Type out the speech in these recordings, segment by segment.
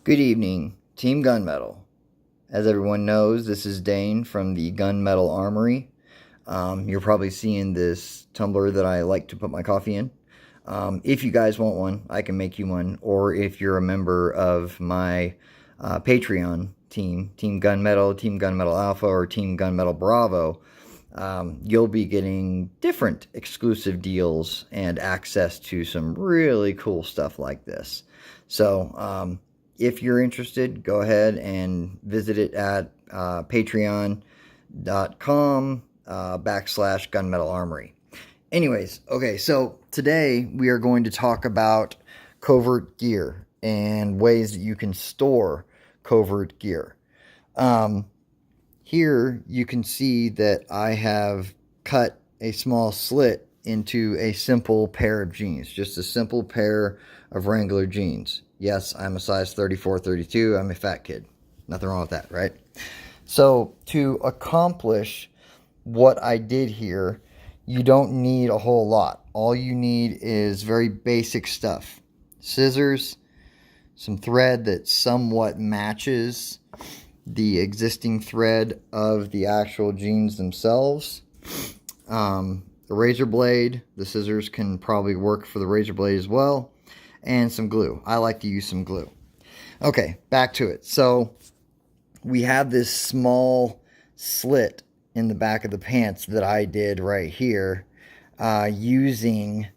Good evening, Team Gunmetal. As everyone knows, this is Dane from the Gunmetal Armory. You're probably seeing this tumbler that I like to put my coffee in. If you guys want one, I can make you one. Or if you're a member of my Patreon team, Team Gunmetal Alpha, or Team Gunmetal Bravo, you'll be getting different exclusive deals and access to some really cool stuff like this. So, if you're interested, go ahead and visit it at patreon.com /Gunmetal Armory. Anyways, okay, so today we are going to talk about covert gear and ways that you can store covert gear. Here you can see that I have cut a small slit into a simple pair of jeans, just a simple pair of Wrangler jeans. Yes, I'm a size 34, 32. I'm a fat kid. Nothing wrong with that, right? So to accomplish what I did here, you don't need a whole lot. All you need is very basic stuff. Scissors, some thread that somewhat matches the existing thread of the actual jeans themselves. A razor blade. The scissors can probably work for the razor blade as well. And some glue. I like to use some glue. Okay, back to it. So we have this small slit in the back of the pants that I did right here using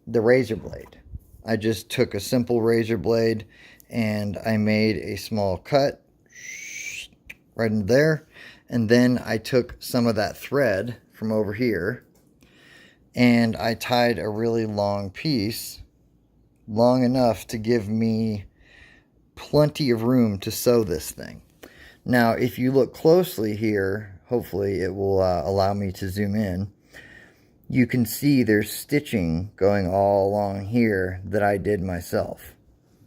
the razor blade. I just took a simple razor blade and I made a small cut right in there. And then I took some of that thread from over here and I tied a really long piece, long enough to give me plenty of room to sew this thing. Now, if you look closely here, hopefully it will allow me to zoom in. You can see there's stitching going all along here that I did myself.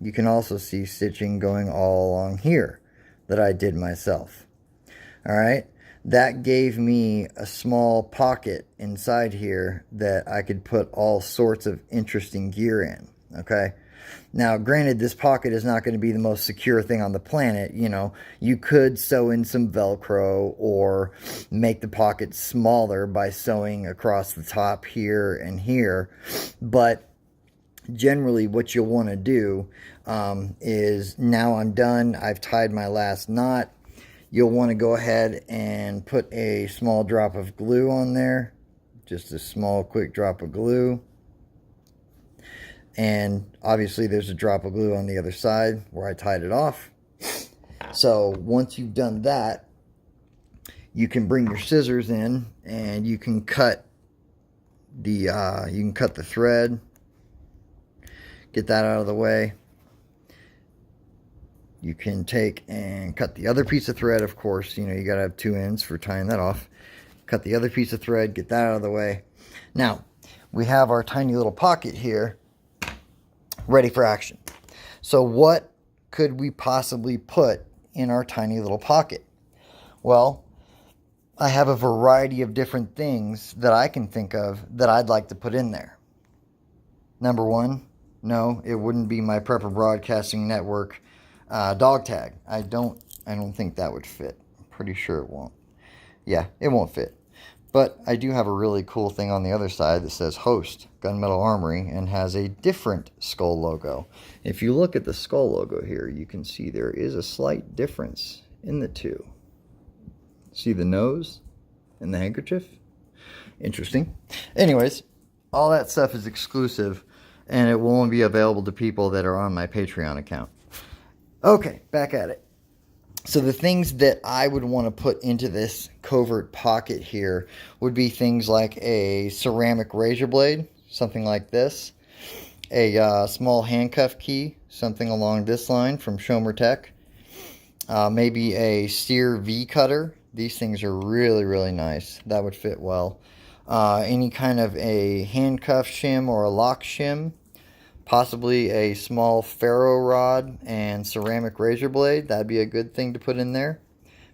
You can also see stitching going all along here that I did myself. All right, that gave me a small pocket inside here that I could put all sorts of interesting gear in. Okay, now granted, this pocket is not going to be the most secure thing on the planet. You know, you could sew in some Velcro or make the pocket smaller by sewing across the top here and here, but generally what you'll want to do is, now I'm done, I've tied my last knot, you'll want to go ahead and put a small drop of glue on there, just a small quick drop of glue. And obviously there's a drop of glue on the other side where I tied it off. So once you've done that, you can bring your scissors in and you can cut the thread. Get that out of the way. You can take and cut the other piece of thread. Of course, you know, you got to have two ends for tying that off. Cut the other piece of thread, get that out of the way. Now, we have our tiny little pocket here ready for action. So what could we possibly put in our tiny little pocket? Well, I have a variety of different things that I can think of that I'd like to put in there. Number one, no, it wouldn't be my Prepper Broadcasting Network dog tag. I don't think that would fit. I'm pretty sure it won't. Yeah, it won't fit. But I do have a really cool thing on the other side that says Host Gunmetal Armory and has a different skull logo. If you look at the skull logo here, you can see there is a slight difference in the two. See the nose and the handkerchief? Interesting. Anyways, all that stuff is exclusive and it will only be available to people that are on my Patreon account. Okay, back at it. So the things that I would want to put into this covert pocket here would be things like a ceramic razor blade, something like this, a small handcuff key, something along this line from Shomer Tech, maybe a Sear V cutter. These things are really, really nice. That would fit well. Any kind of a handcuff shim or a lock shim. Possibly a small ferro rod and ceramic razor blade. That'd be a good thing to put in there.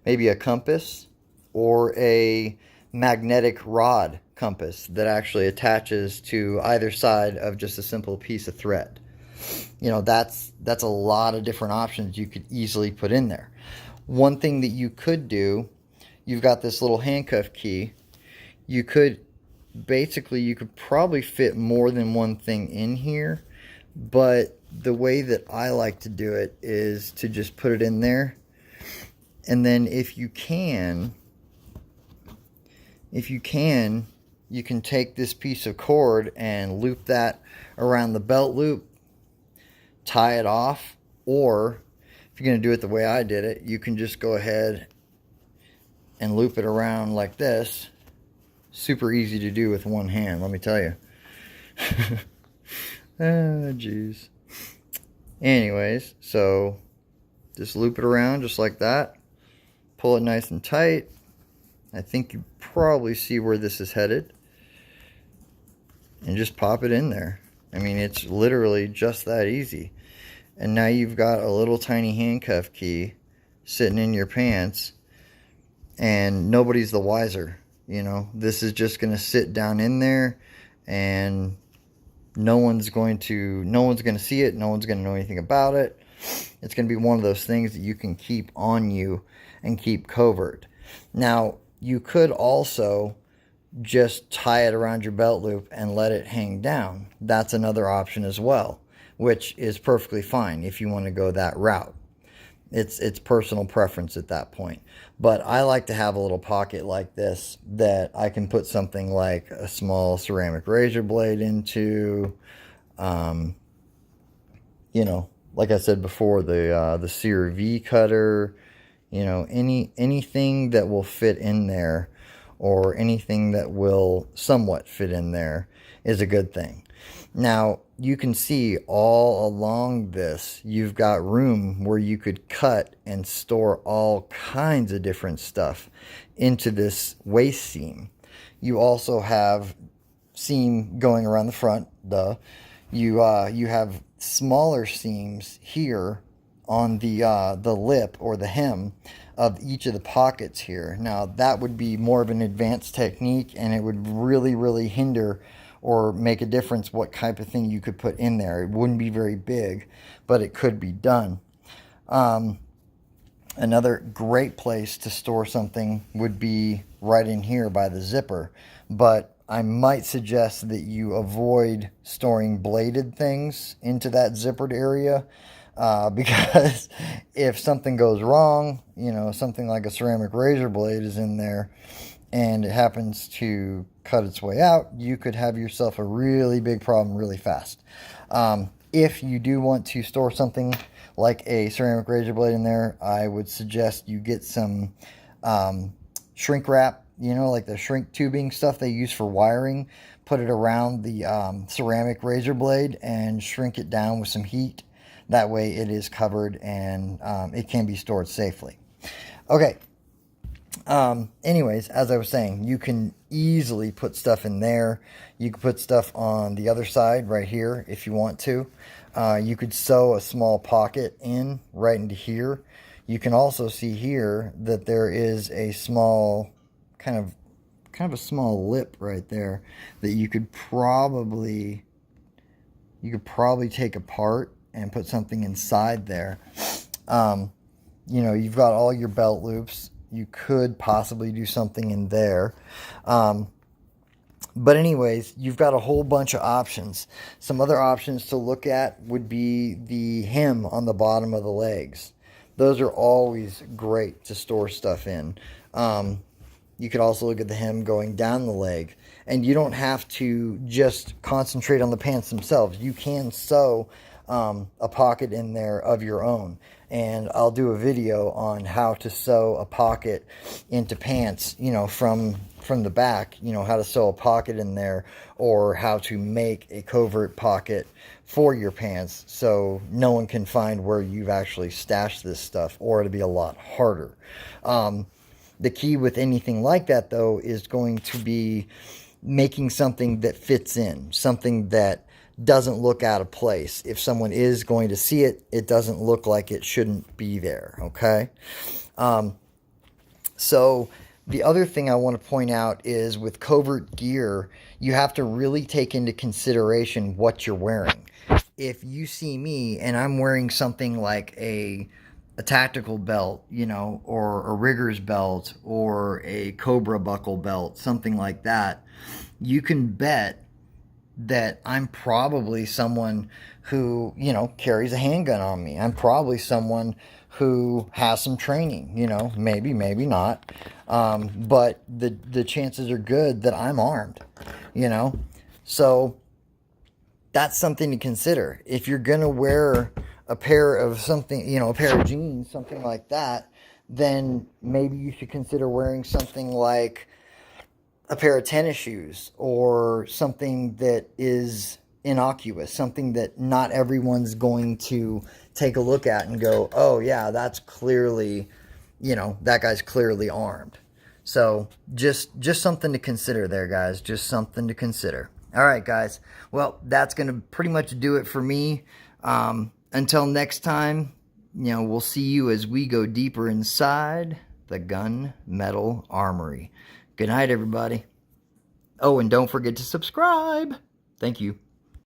Maybe a compass or a magnetic rod compass that actually attaches to either side of just a simple piece of thread. You know, that's a lot of different options you could easily put in there. One thing that you could do, you've got this little handcuff key. You could probably fit more than one thing in here, but the way that I like to do it is to just put it in there, and then if you can, you can take this piece of cord and loop that around the belt loop, tie it off, or if you're going to do it the way I did it, you can just go ahead and loop it around like this. Super easy to do with one hand, let me tell you. Oh, jeez. Anyways, so just loop it around just like that. Pull it nice and tight. I think you probably see where this is headed. And just pop it in there. I mean, it's literally just that easy. And now you've got a little tiny handcuff key sitting in your pants, and nobody's the wiser. You know, this is just going to sit down in there, and no one's going to see it. No one's going to know anything about it. It's going to be one of those things that you can keep on you and keep covert. Now, you could also just tie it around your belt loop and let it hang down. That's another option as well, which is perfectly fine if you want to go that route. It's personal preference at that point. But I like to have a little pocket like this that I can put something like a small ceramic razor blade into. You know, like I said before, the CRV cutter. You know, anything that will fit in there, or anything that will somewhat fit in there, is a good thing. Now, you can see all along this, you've got room where you could cut and store all kinds of different stuff into this waist seam. You also have seam going around the front, you have smaller seams here on the lip or the hem of each of the pockets here. Now, that would be more of an advanced technique, and it would really hinder or make a difference what type of thing you could put in there. It wouldn't be very big, but it could be done. Another great place to store something would be right in here by the zipper, but I might suggest that you avoid storing bladed things into that zippered area, because if something goes wrong, you know, something like a ceramic razor blade is in there and it happens to cut its way out, you could have yourself a really big problem really fast. If you do want to store something like a ceramic razor blade in there, I would suggest you get some shrink wrap, you know, like the shrink tubing stuff they use for wiring. Put it around the ceramic razor blade and shrink it down with some heat. That way it is covered and it can be stored safely. Okay. Anyways, as I was saying, you can easily put stuff in there. You can put stuff on the other side right here if you want to. You could sew a small pocket in right into here. You can also see here that there is a small kind of a small lip right there that you could probably take apart and put something inside there. You know, you've got all your belt loops. You could possibly do something in there. But anyways, you've got a whole bunch of options. Some other options to look at would be the hem on the bottom of the legs. Those are always great to store stuff in. You could also look at the hem going down the leg. And you don't have to just concentrate on the pants themselves. You can sew a pocket in there of your own. And I'll do a video on how to sew a pocket into pants, you know, from the back, you know, how to sew a pocket in there, or how to make a covert pocket for your pants so no one can find where you've actually stashed this stuff, or it'll be a lot harder. The key with anything like that, though, is going to be making something that fits in, something that doesn't look out of place. If someone is going to see it, it doesn't look like it shouldn't be there, okay? So the other thing I want to point out is with covert gear, you have to really take into consideration what you're wearing. if you see me and I'm wearing something like a tactical belt, you know, or a rigger's belt or a Cobra buckle belt, something like that, you can bet that I'm probably someone who, you know, carries a handgun on me. I'm probably someone who has some training, you know, maybe not. But the chances are good that I'm armed, you know. So that's something to consider. If you're going to wear a pair of something, you know, a pair of jeans, something like that, then maybe you should consider wearing something like a pair of tennis shoes or something that is innocuous, something that not everyone's going to take a look at and go, oh yeah, that's clearly, you know, that guy's clearly armed. So just something to consider there, guys. Just something to consider. All right, guys. Well, that's going to pretty much do it for me. Until next time, you know, we'll see you as we go deeper inside the Gunmetal Armory. Good night, everybody. Oh, and don't forget to subscribe. Thank you.